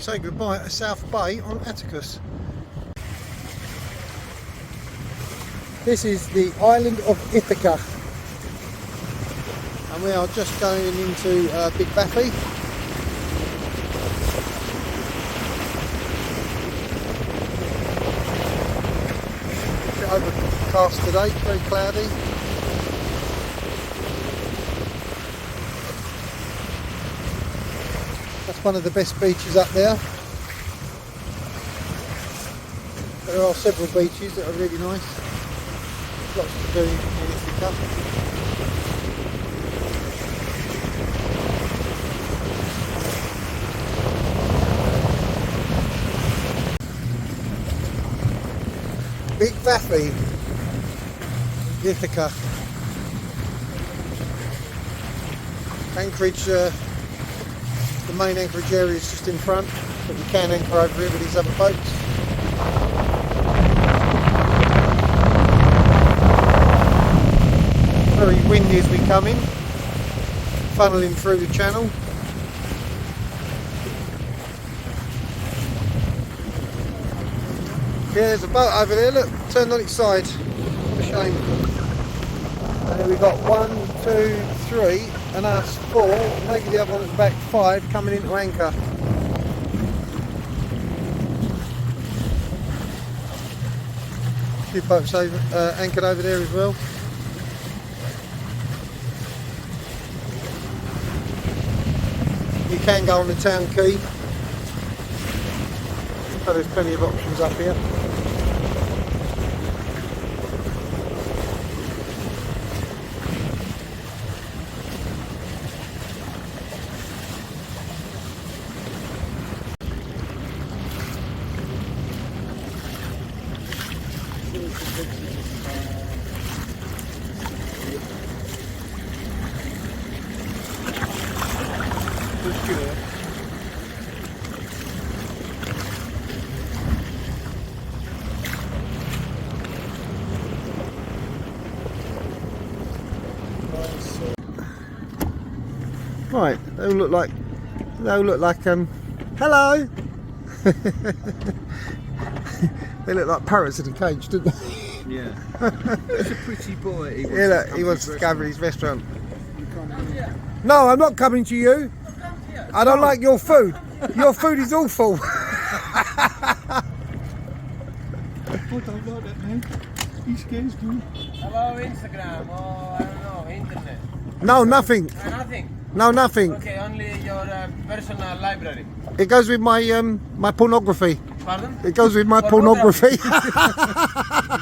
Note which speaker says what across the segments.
Speaker 1: say goodbye to South Bay on Atticus. This is the island of Ithaki, and we are just going into Big Baffy. A bit overcast today, very cloudy. That's one of the best beaches up there. There are several beaches that are really nice. Lots to do in Ithaki. Big Baffy, Ithaki. Anchorage, the main anchorage area is just in front, but you can anchor over here with these other boats. Very windy as we come in, funneling through the channel. Yeah, there's a boat over there, look, turned on its side. What a shame. And we've got 1, 2, 3, and us 4, maybe the other one at the back 5 coming into anchor. A few boats over, anchored over there as well. You can go on the town quay, so there's plenty of options up here. Right, they all look like hello. They look like parrots in a cage, don't they?
Speaker 2: Yeah. He's a pretty boy.
Speaker 1: He wants to go to his restaurant. No, I'm not coming to you. I don't like your food. Your food is awful.
Speaker 2: I don't know that, man. He scares me.
Speaker 3: About Instagram or I don't know, internet?
Speaker 1: No, nothing.
Speaker 3: Nothing?
Speaker 1: No, nothing.
Speaker 3: Okay, only your personal library.
Speaker 1: It goes with my my pornography.
Speaker 3: Pardon?
Speaker 1: It goes with my pornography.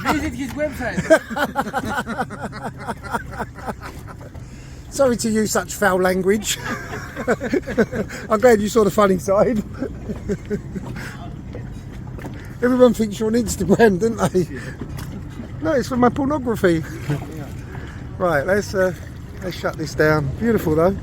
Speaker 3: Visit his website.
Speaker 1: Sorry to use such foul language. I'm glad you saw the funny side. Everyone thinks you're on Instagram, don't they? No, it's for my pornography. Right, let's shut this down. Beautiful though.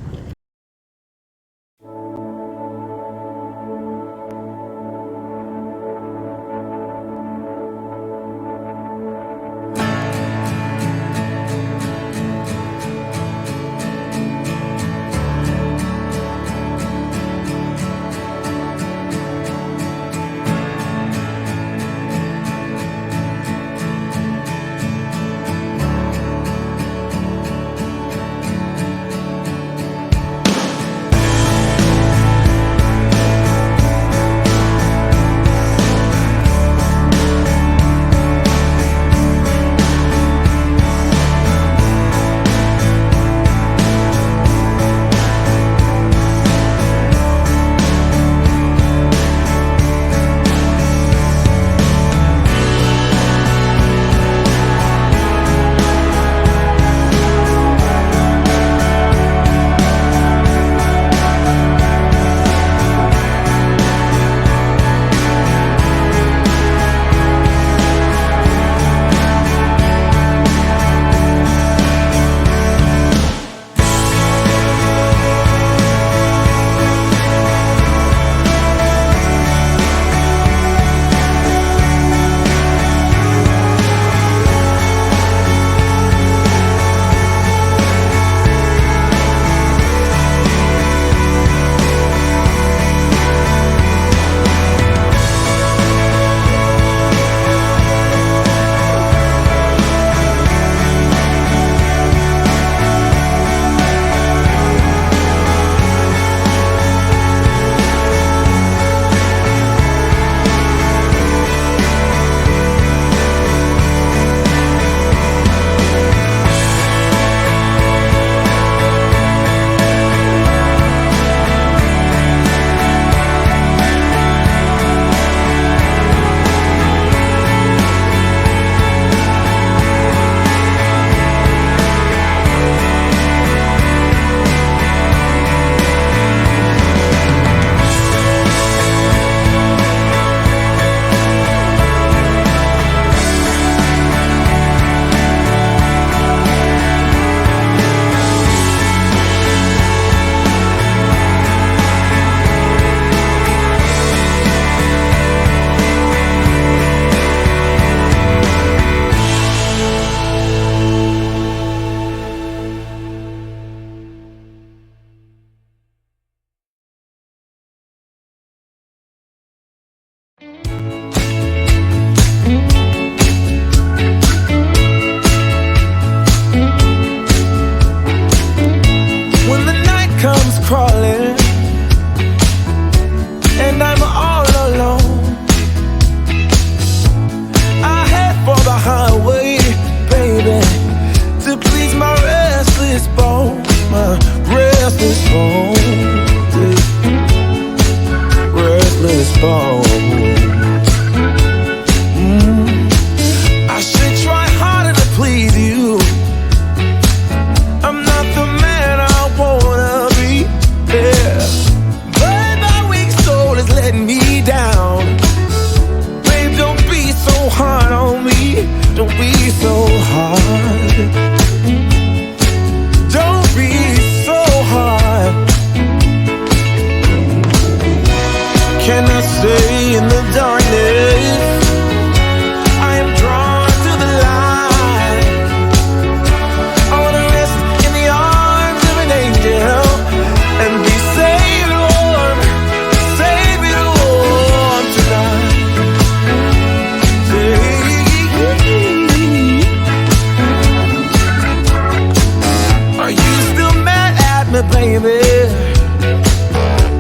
Speaker 4: crawling, and I'm all alone. I head for the highway, baby, to please my restless bones, my restless bones, restless bones. I should try harder to please you. I'm not the man I wanna be, yeah. But my weak soul is letting me down. Babe, don't be so hard on me. Don't be so hard. Don't be so hard. Can I stay in the darkness? I am drawn to the light. I wanna rest in the arms of an angel and be safe and warm tonight. Are you still mad at me, baby?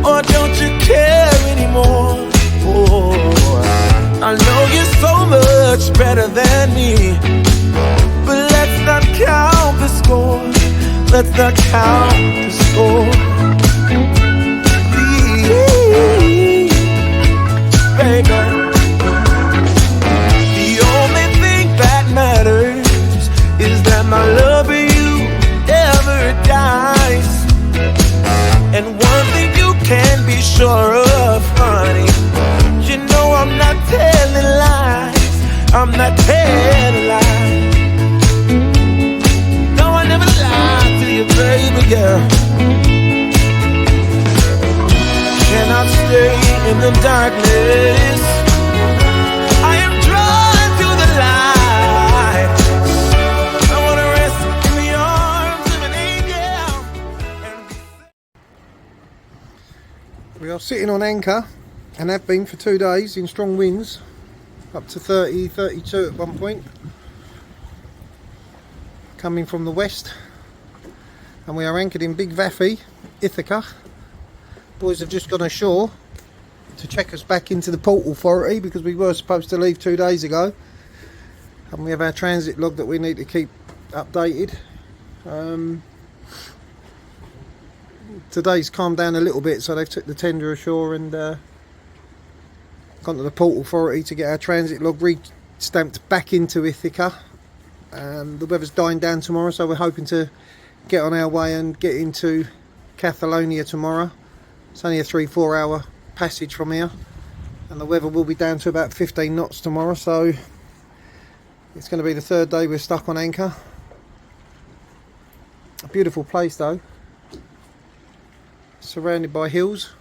Speaker 4: Or don't you care anymore? Oh, I know you're so much better than me, but let's not count the score. Let's not count the score. Baby, the only thing that matters is that my love for you never dies. And one thing you can be sure of, honey, you know I'm not telling lies. I'm not telling lies. No, I never lied to you, baby girl. Cannot stay in the darkness. I am drawn to the light. I wanna rest in the arms of an angel and be
Speaker 1: We are sitting on anchor and have been for 2 days in strong winds, up to 30, 32 at one point, coming from the west, and we are anchored in Big Vaffy, Ithaki. Boys have just gone ashore to check us back into the port authority because we were supposed to leave 2 days ago, and we have our transit log that we need to keep updated. Today's calmed down a little bit, so they've took the tender ashore and gone to the port authority to get our transit log re-stamped back into Ithaki. The weather's dying down tomorrow, so we're hoping to get on our way and get into Catalonia tomorrow. It's only a 3-4 hour passage from here, and the weather will be down to about 15 knots tomorrow, so it's going to be the 3rd day we're stuck on anchor. A beautiful place though, surrounded by hills.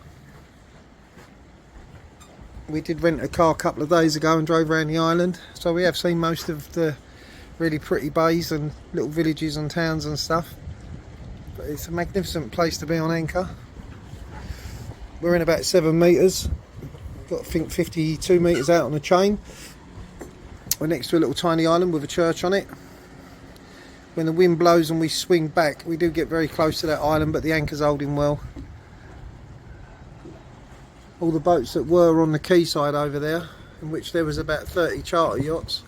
Speaker 1: We did rent a car a couple of days ago and drove around the island, so we have seen most of the really pretty bays and little villages and towns and stuff, but it's a magnificent place to be on anchor. We're in about 7 metres, got I think 52 metres out on the chain. We're next to a little tiny island with a church on it. When the wind blows and we swing back, we do get very close to that island, but the anchor's holding well. All the boats that were on the quayside over there, in which there was about 30 charter yachts,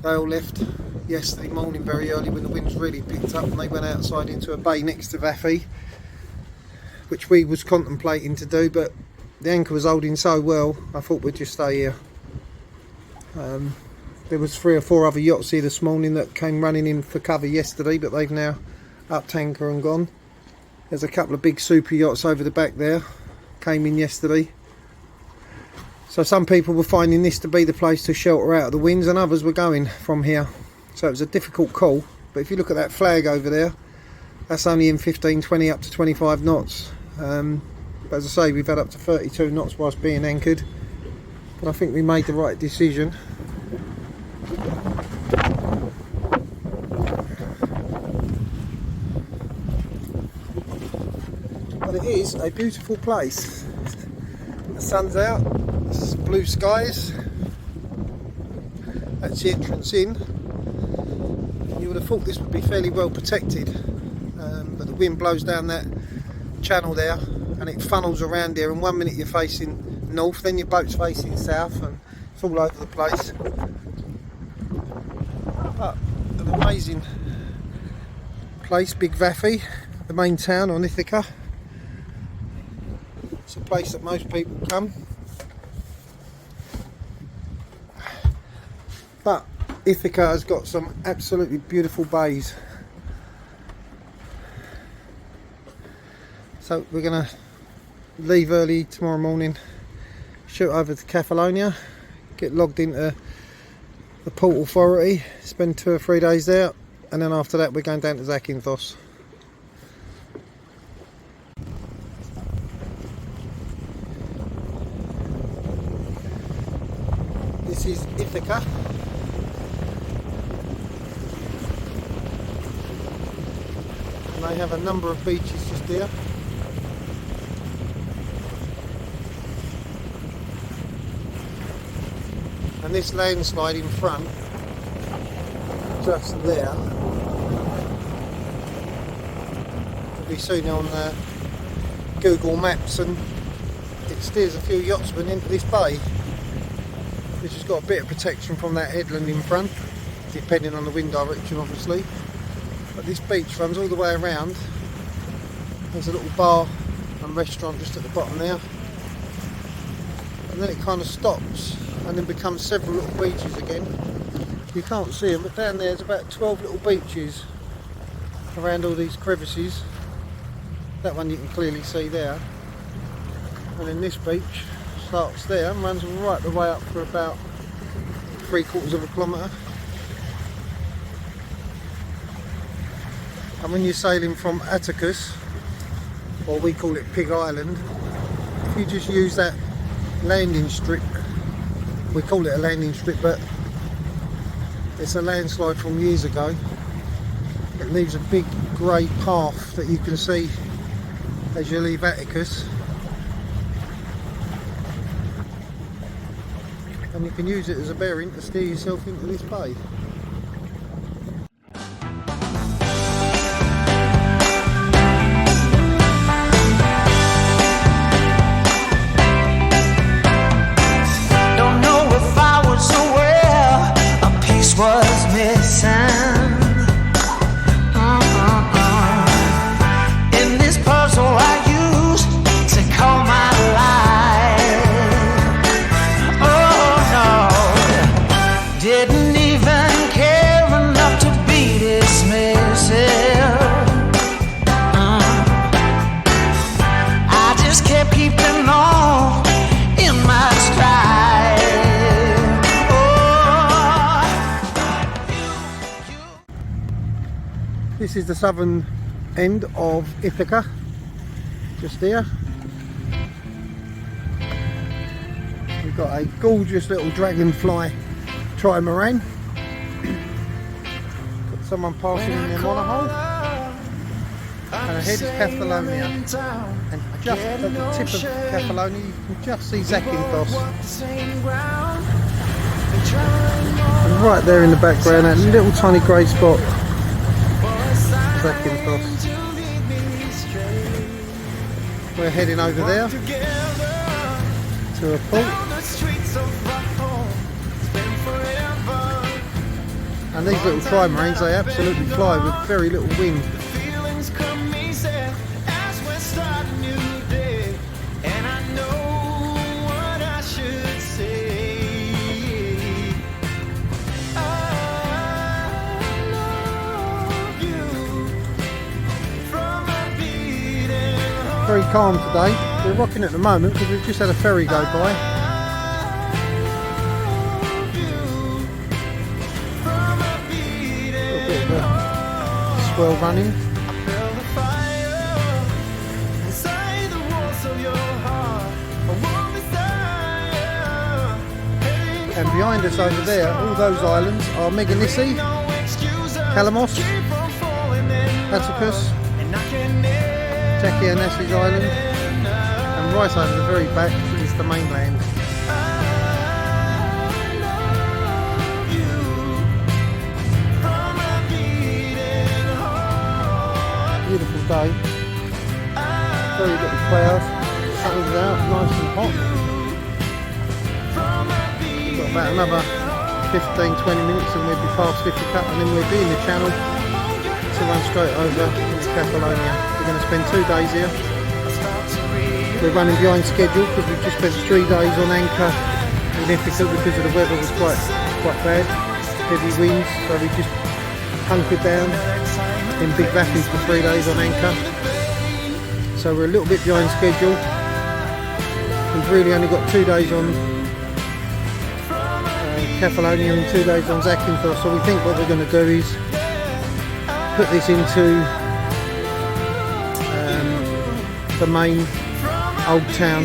Speaker 1: they all left yesterday morning very early when the winds really picked up, and they went outside into a bay next to Vaffy, which we was contemplating to do, but the anchor was holding so well I thought we'd just stay here. There was 3 or 4 other yachts here this morning that came running in for cover yesterday, but they've now upped anchor and gone. There's a couple of big super yachts over the back there, came in yesterday. So some people were finding this to be the place to shelter out of the winds, and others were going from here. So it was a difficult call, but if you look at that flag over there, that's only in 15, 20 up to 25 knots. But as I say, we've had up to 32 knots whilst being anchored, but I think we made the right decision. But it is a beautiful place. The sun's out, it's blue skies, that's the entrance in. You would have thought this would be fairly well protected, but the wind blows down that channel there, and it funnels around there, and 1 minute you're facing north, then your boat's facing south, and it's all over the place. But an amazing place, Big Vafi, the main town on Ithaka. It's a place that most people come. But Ithaka has got some absolutely beautiful bays. So we're going to leave early tomorrow morning, shoot over to Catalonia, get logged into the Port Authority, spend 2 or 3 days there, and then after that we're going down to Zakynthos. This is Ithaka. And they have a number of beaches just there. And this landslide in front, just there, can be seen on Google Maps, and it steers a few yachtsmen into this bay, which has got a bit of protection from that headland in front, depending on the wind direction obviously. But this beach runs all the way around. There's a little bar and restaurant just at the bottom there, and then it kind of stops and then becomes several little beaches again. You can't see them, but down there's about 12 little beaches around all these crevices. That one you can clearly see there. And then this beach starts there and runs right the way up for about 3/4 of a kilometre. And when you're sailing from Atticus, or we call it Pig Island, if you just use that landing strip, we call it a landing strip, but it's a landslide from years ago. It leaves a big grey path that you can see as you leave Atticus, and you can use it as a bearing to steer yourself into this bay.
Speaker 4: Was missing in this puzzle I used to call my life. Oh no, didn't even care enough to be dismissive. I just kept keeping on in my stride.
Speaker 1: This is the southern end of Ithaka, just there. We've got a gorgeous little dragonfly trimaran. Got someone passing in their monohull. And ahead is Catalonia. And just at the tip of Catalonia you can just see Zakynthos. And right there in the background, that little tiny grey spot, Zakynthos. We're heading over there to a port, and these little trimarans, they absolutely fly with very little wind. Very calm today. We're rocking at the moment because we've just had a ferry go by. A little bit of a swell running. And behind us over there, all those islands are Meganissi, Kalamos, Atticus, Zakynthos Island, and right over the very back is the mainland. Beautiful day. very little clouds. Sun's out, nice and hot. Got about another 15-20 minutes and we'll be past 50 cut, and then we'll be in the channel to run straight over into Catalonia. We're going to spend 2 days here. We're running behind schedule because we've just spent 3 days on anchor in Ithaki because of the weather was quite bad, heavy winds, so we just hunkered down in Big Rapids for 3 days on anchor. So we're a little bit behind schedule. We've really only got 2 days on Catalonia and 2 days on Zakynthos, so we think what we're going to do is put this into the main old town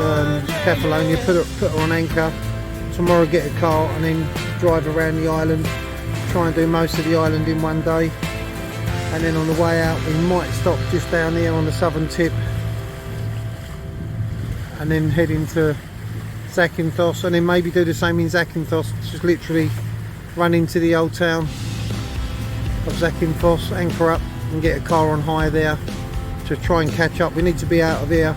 Speaker 1: of Catalonia, put her on anchor. Tomorrow get a car and then drive around the island, try and do most of the island in 1 day, and then on the way out we might stop just down here on the southern tip and then head into Zakynthos, and then maybe do the same in Zakynthos, just literally run into the old town of Zakynthos, anchor up and get a car on hire there to try and catch up. We need to be out of here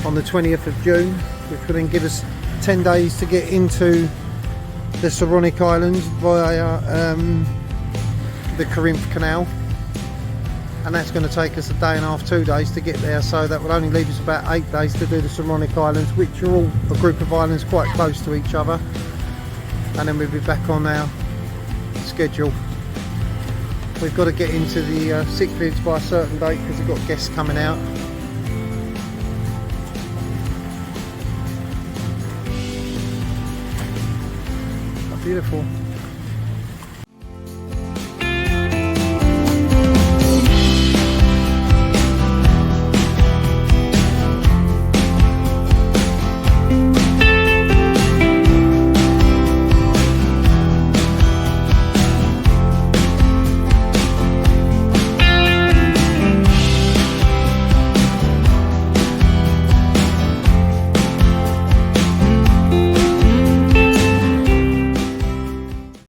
Speaker 1: on the 20th of June, which will then give us 10 days to get into the Saronic Islands via the Corinth Canal, and that's going to take us a day and a half, 2 days to get there, so that will only leave us about 8 days to do the Saronic Islands, which are all a group of islands quite close to each other, and then we'll be back on our schedule. We've got to get into the Cyclades by a certain date because we've got guests coming out. Beautiful.